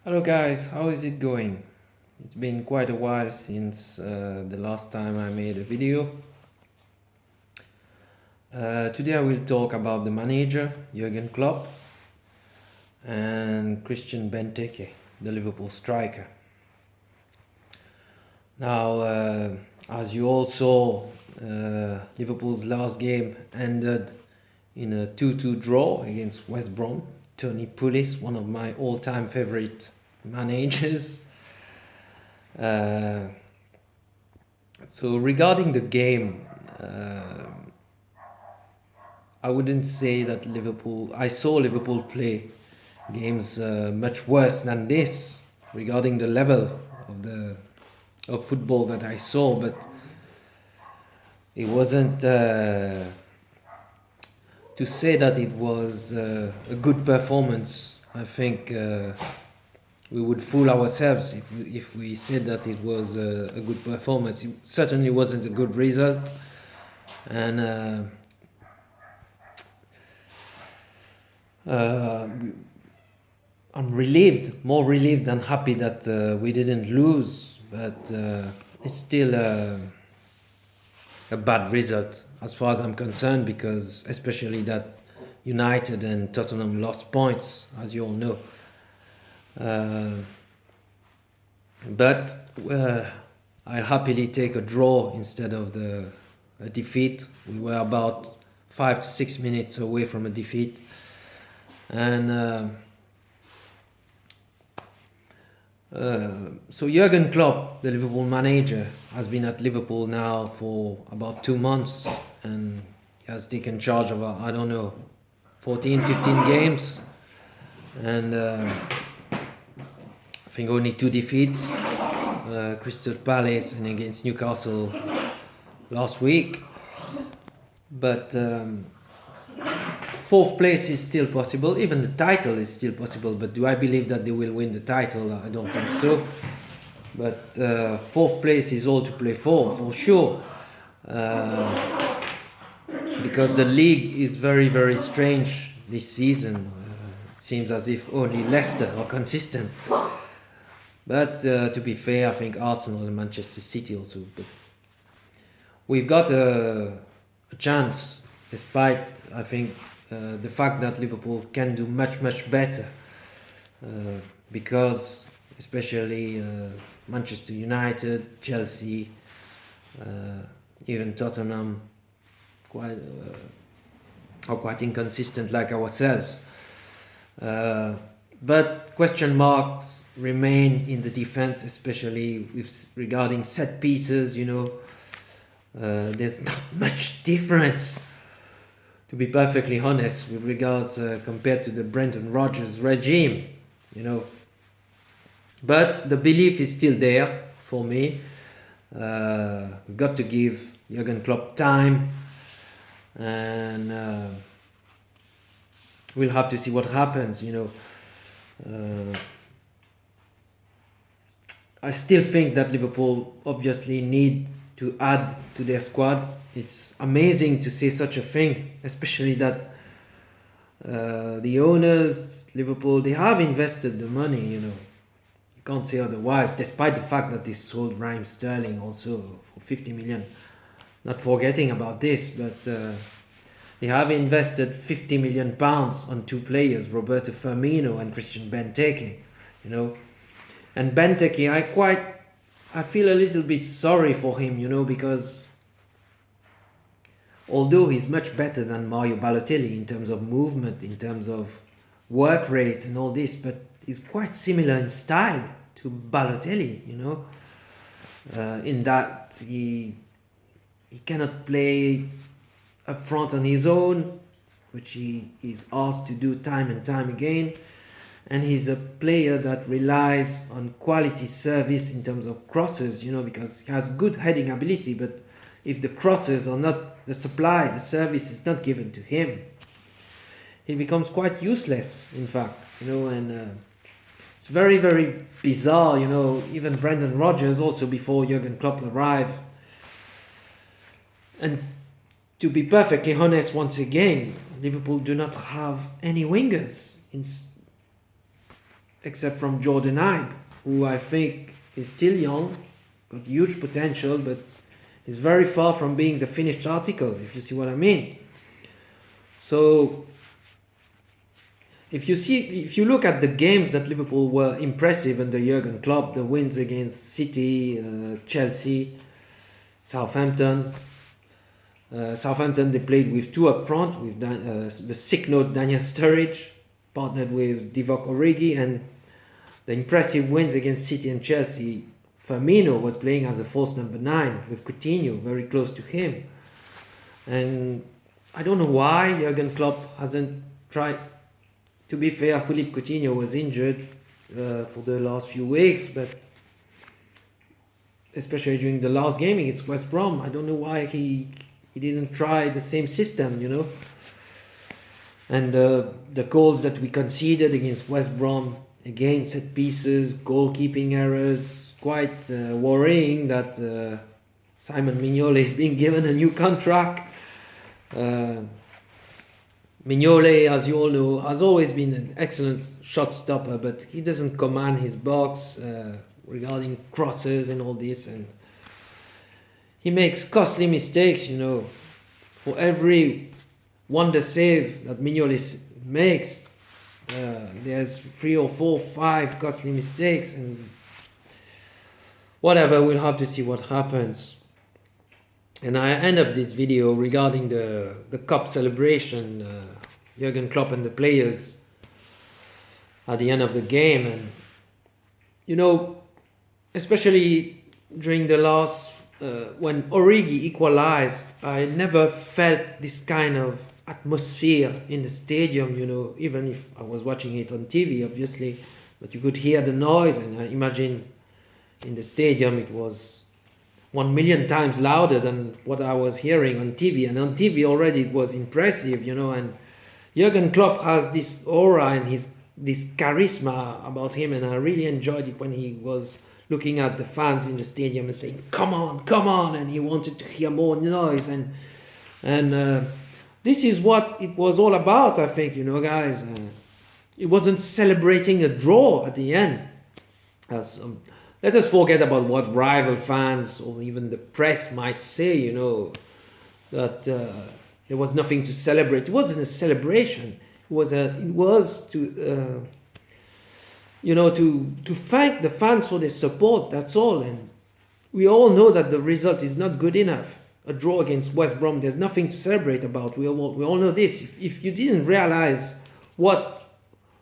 Hello guys, how is it going? It's been quite a while since the last time I made a video. Today I will talk about the manager, Jurgen Klopp, and Christian Benteke, the Liverpool striker. Now, as you all saw, Liverpool's last game ended in a 2-2 draw against West Brom. Tony Pulis, one of my all-time favorite managers. So regarding the game, I wouldn't say that I saw Liverpool play games much worse than this regarding the level of football that I saw, but it wasn't to say that it was a good performance. I think we would fool ourselves if we said that it was a good performance. It certainly wasn't a good result, and I'm more relieved than happy that we didn't lose, but it's still a bad result as far as I'm concerned, because especially that United and Tottenham lost points, as you all know. But I'll happily take a draw instead of a defeat. We were about 5 to 6 minutes away from a defeat, and so Jurgen Klopp, the Liverpool manager, has been at Liverpool now for about 2 months, and he has taken charge of, I don't know, 14, 15 games, and I think only 2 defeats, Crystal Palace and against Newcastle last week. But 4th place is still possible, even the title is still possible, but do I believe that they will win the title? I don't think so. But 4th place is all to play for sure. Because the league is very, very strange this season. It seems as if only Leicester are consistent. But to be fair, I think Arsenal and Manchester City also. But we've got a chance, despite, I think, the fact that Liverpool can do much, much better. Because especially Manchester United, Chelsea, even Tottenham are quite inconsistent like ourselves. But question marks remain in the defense, especially regarding set pieces. There's not much difference, to be perfectly honest, with regards compared to the Brendan Rodgers regime. But the belief is still there for me. We've got to give Jurgen Klopp time, and we'll have to see what happens. I still think that Liverpool obviously need to add to their squad. It's amazing to say such a thing, especially that the owners, Liverpool, they have invested the money. You can't say otherwise, despite the fact that they sold Raheem Sterling also for 50 million. Not forgetting about this, but they have invested 50 million pounds on 2 players, Roberto Firmino and Christian Benteke. And Benteke, I feel a little bit sorry for him, because although he's much better than Mario Balotelli in terms of movement, in terms of work rate and all this, but he's quite similar in style to Balotelli, in that he cannot play up front on his own, which he is asked to do time and time again. And he's a player that relies on quality service in terms of crosses, because he has good heading ability, but if the crosses are not, the service is not given to him, he becomes quite useless, in fact, and it's very, very bizarre, even Brendan Rodgers also before Jurgen Klopp arrived. And to be perfectly honest, once again, Liverpool do not have any wingers. except from Jordan Ibe, who I think is still young, got huge potential, but is very far from being the finished article, if you see what I mean. So if you look at the games that Liverpool were impressive under Jurgen Klopp, the wins against City, Chelsea, Southampton. Southampton, they played with two up front, with the sick note Daniel Sturridge, partnered with Divock Origi, and the impressive wins against City and Chelsea. Firmino was playing as a false number 9 with Coutinho very close to him. And I don't know why Jurgen Klopp hasn't tried. To be fair, Philippe Coutinho was injured for the last few weeks, but especially during the last game against West Brom, I don't know why he didn't try the same system, And the goals that we conceded against West Brom, again set pieces, goalkeeping errors, quite worrying that Simon Mignolet is being given a new contract. Mignolet, as you all know, has always been an excellent shot stopper, but he doesn't command his box regarding crosses and all this, and he makes costly mistakes, For every wonder save that Mignolet makes, there's 3 or 4, 5 costly mistakes, and whatever, we'll have to see what happens. And I end up this video regarding the cup celebration, Jurgen Klopp and the players at the end of the game. And, especially during the last, when Origi equalized, I never felt this kind of atmosphere in the stadium, even if I was watching it on TV, obviously. But you could hear the noise, and I imagine in the stadium it was 1 million times louder than what I was hearing on TV. And on TV already it was impressive, and Jurgen Klopp has this aura and this charisma about him, and I really enjoyed it when he was looking at the fans in the stadium and saying, come on, and he wanted to hear more noise, and this is what it was all about, I think, guys. It wasn't celebrating a draw at the end, as let us forget about what rival fans or even the press might say, that there was nothing to celebrate. It wasn't a celebration. It was to thank the fans for their support. That's all. And we all know that the result is not good enough. A draw against West Brom, there's nothing to celebrate about. We all know this. If you didn't realize what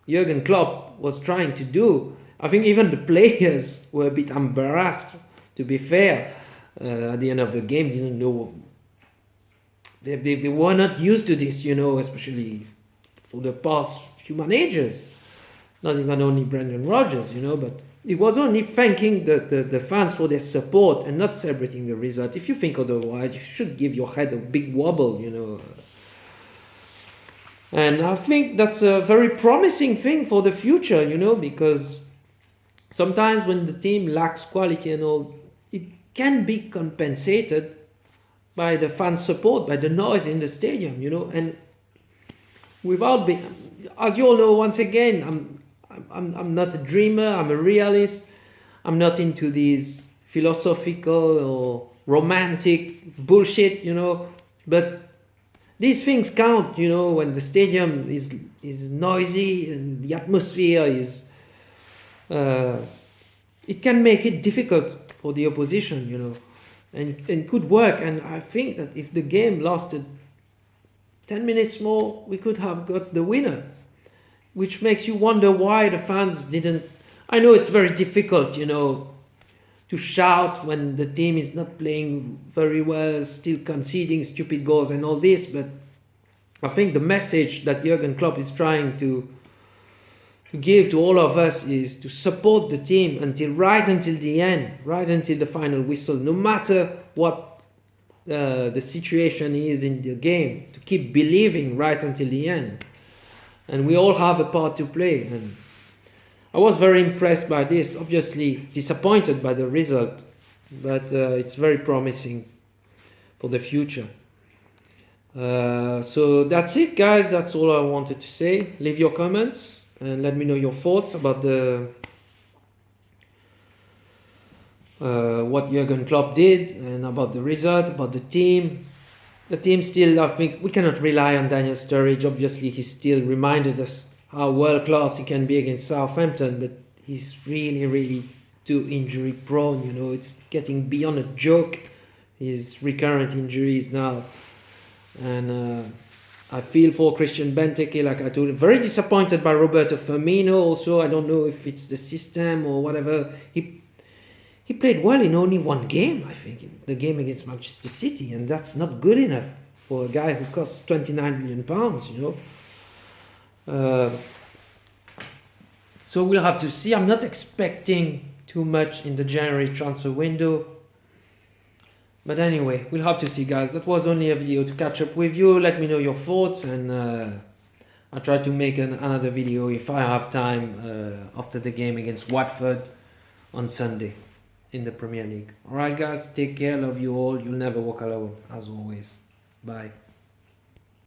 Jurgen Klopp was trying to do, I think even the players were a bit embarrassed, to be fair. At the end of the game, didn't know. They were not used to this, especially for the past few managers. Not even only Brendan Rodgers, but it was only thanking the fans for their support and not celebrating the result. If you think otherwise, you should give your head a big wobble, And I think that's a very promising thing for the future, because sometimes when the team lacks quality and all, it can be compensated by the fan support, by the noise in the stadium, and without being, as you all know, once again, I'm not a dreamer, I'm a realist. I'm not into these philosophical or romantic bullshit, but these things count, when the stadium is noisy and the atmosphere is it can make it difficult for the opposition, and could work. And I think that if the game lasted 10 minutes more, we could have got the winner, which makes you wonder why the fans didn't. I know it's very difficult, to shout when the team is not playing very well, still conceding stupid goals and all this, but I think the message that Jurgen Klopp is trying to give to all of us is to support the team right until the end, right until the final whistle, no matter what the situation is in the game, to keep believing right until the end. And we all have a part to play. And I was very impressed by this, obviously disappointed by the result, but it's very promising for the future. So that's it, guys. That's all I wanted to say. Leave your comments. and let me know your thoughts about the what Jurgen Klopp did and about the result, about the team. The team still, I think, we cannot rely on Daniel Sturridge. Obviously, he still reminded us how world class he can be against Southampton, but he's really, really too injury prone. You know, it's getting beyond a joke. His recurrent injuries now, and I feel for Christian Benteke, like I told you, very disappointed by Roberto Firmino. Also, I don't know if it's the system or whatever. He played well in only one game, I think, in the game against Manchester City, and that's not good enough for a guy who costs £29 million, you know. So we'll have to see. I'm not expecting too much in the January transfer window. But anyway, we'll have to see, guys. That was only a video to catch up with you. Let me know your thoughts, and I'll try to make another video if I have time after the game against Watford on Sunday in the Premier League. Alright, guys, take care. Love you all. You'll never walk alone, as always. Bye.